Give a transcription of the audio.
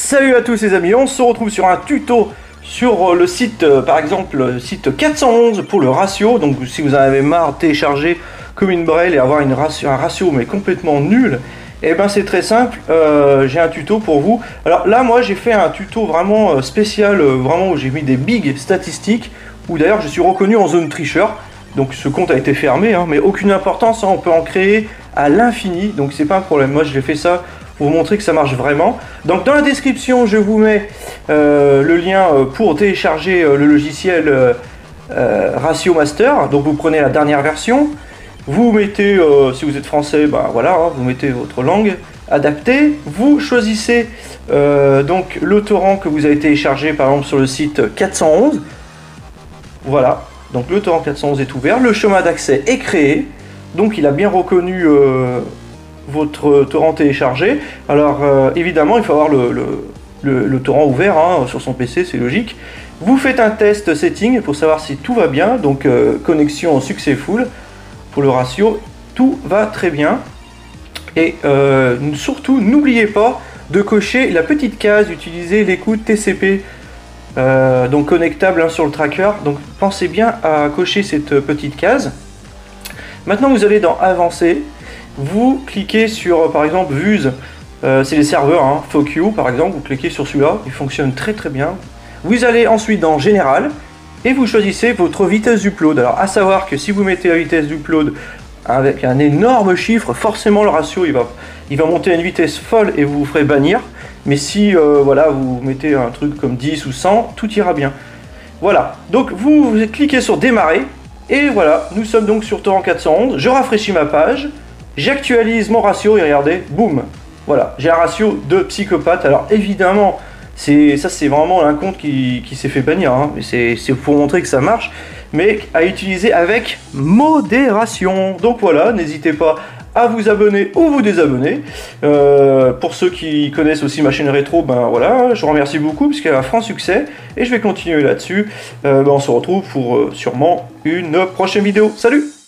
Salut à tous les amis, on se retrouve sur un tuto sur le site, par exemple, le site 411 pour le ratio. Donc si vous en avez marre de télécharger comme une brêle et avoir un ratio mais complètement nul, et ben c'est très simple, j'ai un tuto pour vous. Alors là moi j'ai fait un tuto vraiment spécial, vraiment où j'ai mis des big statistiques, où d'ailleurs je suis reconnu en zone tricheur. Donc ce compte a été fermé, hein, mais aucune importance, hein, on peut en créer à l'infini, donc c'est pas un problème. Moi j'ai fait ça pour vous montrer que ça marche vraiment. Donc dans la description je vous mets le lien pour télécharger le logiciel Ratio Master. Donc vous prenez la dernière version, vous mettez, si vous êtes français, ben voilà, hein, vous mettez votre langue adaptée, vous choisissez donc le torrent que vous avez téléchargé par exemple sur le site 411. Voilà, donc le torrent 411 est ouvert, le chemin d'accès est créé, donc il a bien reconnu votre torrent téléchargé. Alors évidemment il faut avoir le torrent ouvert hein, sur son PC, c'est logique. Vous faites un test setting pour savoir si tout va bien, donc connexion successful pour le ratio, tout va très bien. Et surtout n'oubliez pas de cocher la petite case, utiliser l'écoute TCP, donc connectable hein, sur le tracker. Donc pensez bien à cocher cette petite case. Maintenant vous allez dans avancer, vous cliquez sur par exemple Vuse, c'est les serveurs, hein, Fuck You par exemple, vous cliquez sur celui-là, il fonctionne très très bien. Vous allez ensuite dans Général et vous choisissez votre vitesse d'upload. Alors à savoir que si vous mettez la vitesse d'upload avec un énorme chiffre, forcément le ratio il va monter à une vitesse folle et vous ferez bannir. Mais si voilà, vous mettez un truc comme 10 ou 100, tout ira bien. Voilà, donc vous cliquez sur démarrer et voilà, nous sommes donc sur torrent 411. Je rafraîchis ma page, j'actualise mon ratio et regardez, boum, voilà, j'ai un ratio de psychopathe. Alors évidemment, ça c'est vraiment un compte qui s'est fait bannir, hein, mais c'est pour montrer que ça marche, mais à utiliser avec modération. Donc voilà, n'hésitez pas à vous abonner ou vous désabonner. Pour ceux qui connaissent aussi ma chaîne rétro, ben voilà, je vous remercie beaucoup puisqu'elle a un franc succès et je vais continuer là-dessus. On se retrouve pour sûrement une prochaine vidéo. Salut!